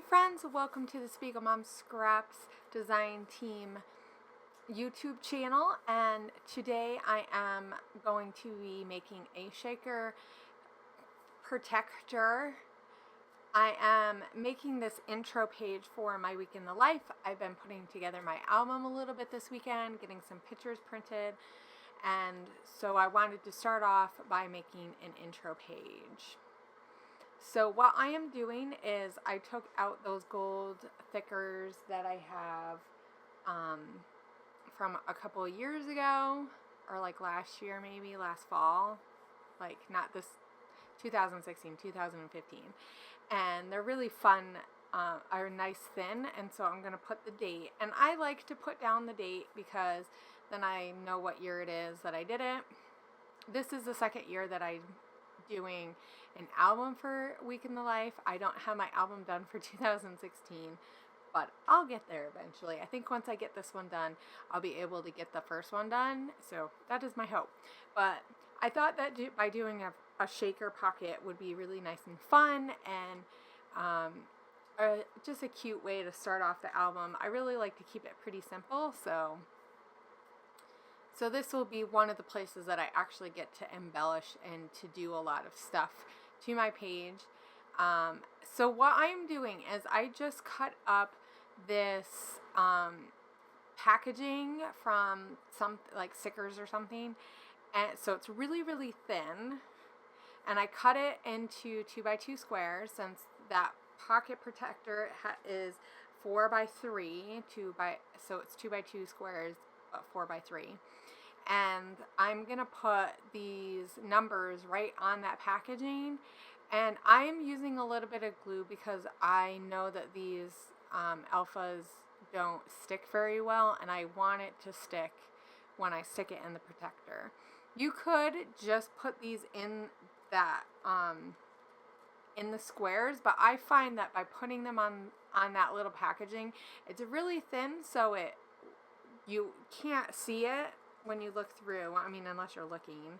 Hey friends, welcome to the Spiegel Mom Scraps Design Team YouTube channel, and today I am going to be making a shaker protector. I am making this intro page for my week in the life. I've been putting together my album a little bit this weekend, getting some pictures printed, and so I wanted to start off by making an intro page. So what I am doing is I took out those gold thickers that I have from a couple of years ago, or like last year, maybe last fall, like not this 2016, 2015. And they're really fun, are nice thin, and so I'm going to put the date. And I like to put down the date because then I know what year it is that I did it. This is the second year that I'm doing an album for Week in the Life. I don't have my album done for 2016, but I'll get there eventually. I think once I get this one done, I'll be able to get the first one done. So that is my hope. But I thought that by doing a shaker pocket would be really nice and fun, and just a cute way to start off the album. I really like to keep it pretty simple, so this will be one of the places that I actually get to embellish and to do a lot of stuff to my page. So what I'm doing is I just cut up this packaging from some like stickers or something, and so it's really, really thin, and I cut it into 2x2 squares, since that pocket protector is 4x3, so it's 2x2 squares, 4x3. And I'm going to put these numbers right on that packaging. And I'm using a little bit of glue because I know that these alphas don't stick very well, and I want it to stick when I stick it in the protector. You could just put these in that in the squares, but I find that by putting them on that little packaging, it's really thin, so you can't see it when you look through, I mean, unless you're looking,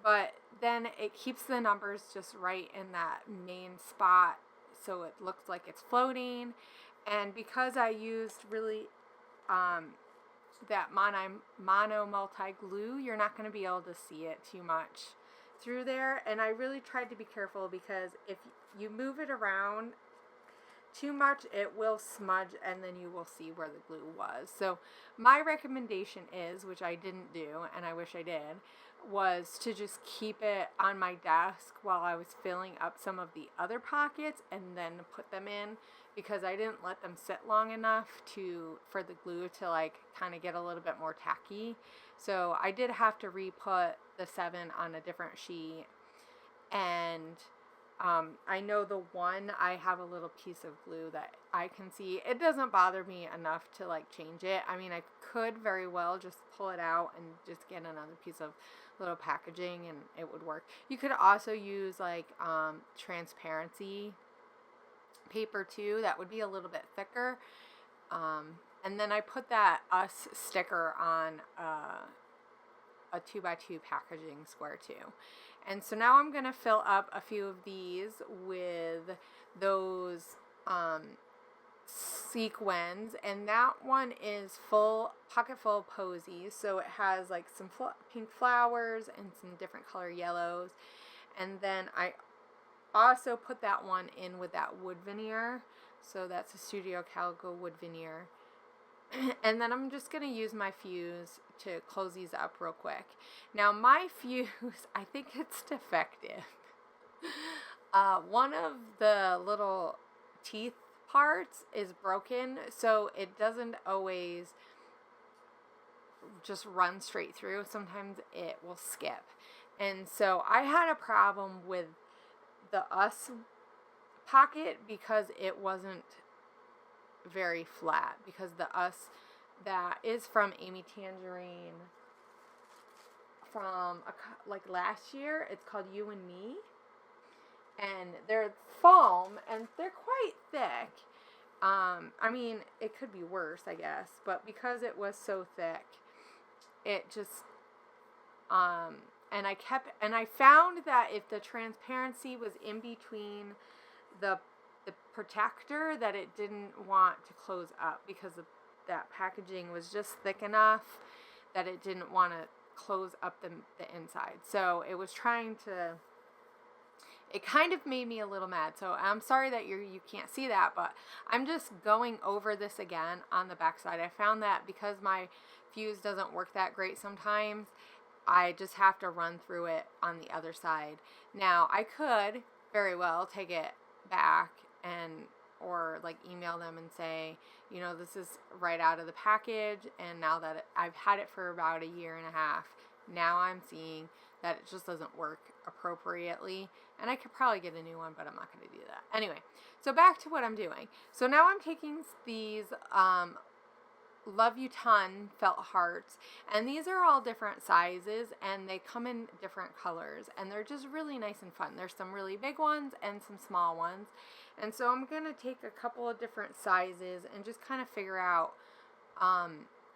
but then it keeps the numbers just right in that main spot, so it looks like it's floating. And because I used really that mono multi glue, you're not going to be able to see it too much through there. And I really tried to be careful, because if you move it around too much, it will smudge, and then you will see where the glue was. So my recommendation is, which I didn't do, and I wish I did, was to just keep it on my desk while I was filling up some of the other pockets, and then put them in, because I didn't let them sit long enough for the glue to like kind of get a little bit more tacky. So I did have to re-put the 7 on a different sheet, and I know the one, I have a little piece of glue that I can see. It doesn't bother me enough to like change it. I mean, I could very well just pull it out and just get another piece of little packaging, and it would work. You could also use like transparency paper too. That would be a little bit thicker. And then I put that US sticker on a 2x2 packaging square too. And so now I'm going to fill up a few of these with those sequins, and that one is pocket full of posies, so it has like some pink flowers and some different color yellows. And then I also put that one in with that wood veneer, so that's a Studio Calico wood veneer. And then I'm just going to use my fuse to close these up real quick. Now my fuse, I think it's defective. One of the little teeth parts is broken, so it doesn't always just run straight through. Sometimes it will skip. And so I had a problem with the US pocket because it wasn't very flat, because the US that is from Amy Tangerine from like last year, it's called You and Me, and they're foam and they're quite thick. I mean, it could be worse, I guess, but because it was so thick, it just and I found that if the transparency was in between the the protector that it didn't want to close up because that packaging was just thick enough that it didn't want to close up the inside. So it was trying to, it kind of made me a little mad. So I'm sorry that you can't see that, but I'm just going over this again on the back side. I found that because my fuse doesn't work that great sometimes, I just have to run through it on the other side. Now, I could very well take it back or like email them and say, you know, this is right out of the package, and now that I've had it for about a year and a half, now I'm seeing that it just doesn't work appropriately, and I could probably get a new one, but I'm not going to do that. Anyway, so back to what I'm doing. So now I'm taking these Love You Ton felt hearts, and these are all different sizes, and they come in different colors, and they're just really nice and fun. There's some really big ones and some small ones, and so I'm going to take a couple of different sizes and just kind of figure out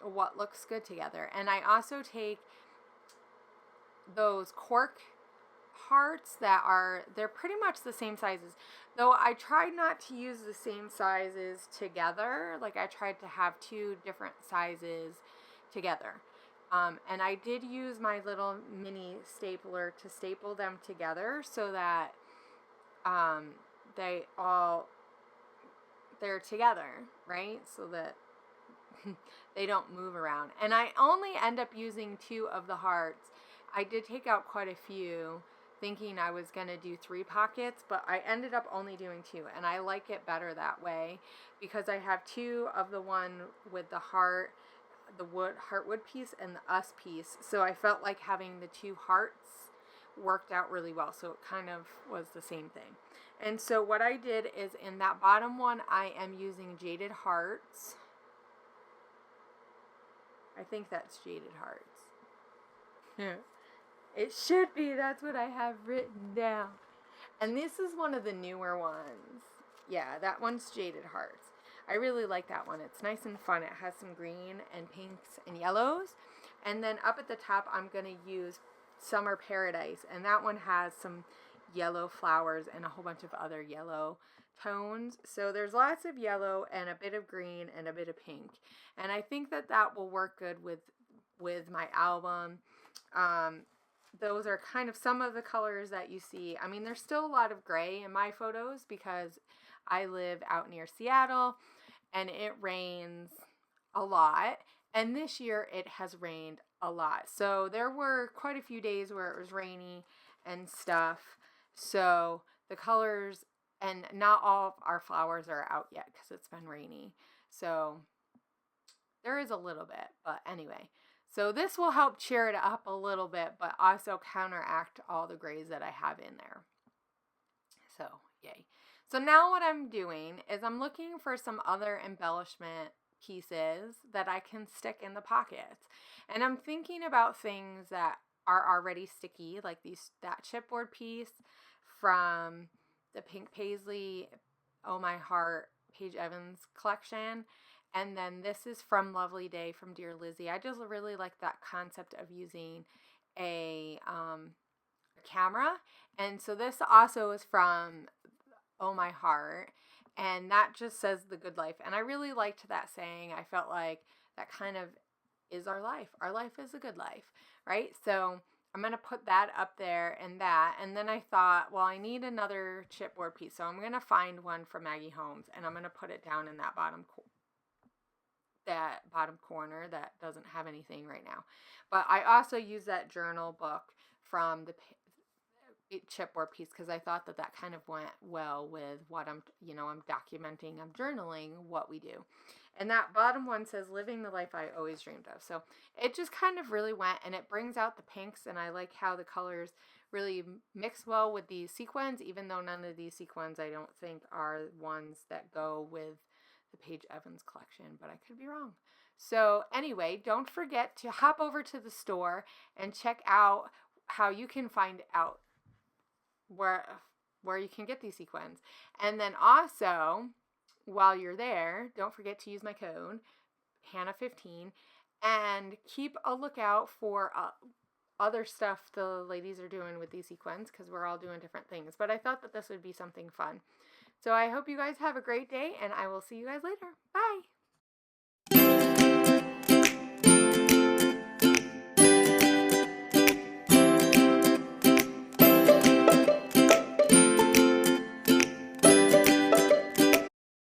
what looks good together. And I also take those cork hearts they're pretty much the same sizes, though I tried not to use the same sizes together. Like, I tried to have two different sizes together, and I did use my little mini stapler to staple them together so that they're together, right, so that they don't move around. And I only end up using two of the hearts. I did take out quite a few thinking I was going to do 3 pockets, but I ended up only doing 2, and I like it better that way because I have 2 of the one with the heart, the heartwood piece, and the us piece. So I felt like having the 2 hearts worked out really well, so it kind of was the same thing. And so what I did is in that bottom one, I am using Jaded Hearts. I think that's Jaded Hearts. Yeah. It should be. That's what I have written down. And this is one of the newer ones. Yeah, that one's Jaded Hearts. I really like that one. It's nice and fun. It has some green and pinks and yellows. And then up at the top, I'm going to use Summer Paradise. And that one has some yellow flowers and a whole bunch of other yellow tones. So there's lots of yellow and a bit of green and a bit of pink. And I think that that will work good with my album. Those are kind of some of the colors that you see. I mean, there's still a lot of gray in my photos because I live out near Seattle and it rains a lot. And this year it has rained a lot. So there were quite a few days where it was rainy and stuff. So the colors, and not all of our flowers are out yet because it's been rainy. So there is a little bit, but anyway. So this will help cheer it up a little bit, but also counteract all the grays that I have in there. So, yay. So now what I'm doing is I'm looking for some other embellishment pieces that I can stick in the pockets. And I'm thinking about things that are already sticky, like that chipboard piece from the Pink Paisley Oh My Heart Paige Evans collection. And then this is from Lovely Day from Dear Lizzie. I just really like that concept of using a camera. And so this also is from Oh My Heart. And that just says The Good Life. And I really liked that saying. I felt like that kind of is our life. Our life is a good life, right? So I'm going to put that up there and that. And then I thought, well, I need another chipboard piece. So I'm going to find one from Maggie Holmes. And I'm going to put it down in that bottom corner that doesn't have anything right now. But I also use that journal book from the chipboard piece because I thought that kind of went well with what I'm documenting, I'm journaling what we do. And that bottom one says Living the Life I Always Dreamed of. So it just kind of really went, and it brings out the pinks, and I like how the colors really mix well with these sequins, even though none of these sequins I don't think are ones that go with the Paige Evans collection, but I could be wrong. So anyway, don't forget to hop over to the store and check out how you can find out where you can get these sequins. And then also, while you're there, don't forget to use my code Hannah15 and keep a lookout for other stuff the ladies are doing with these sequins because we're all doing different things. But I thought that this would be something fun. So I hope you guys have a great day, and I will see you guys later. Bye!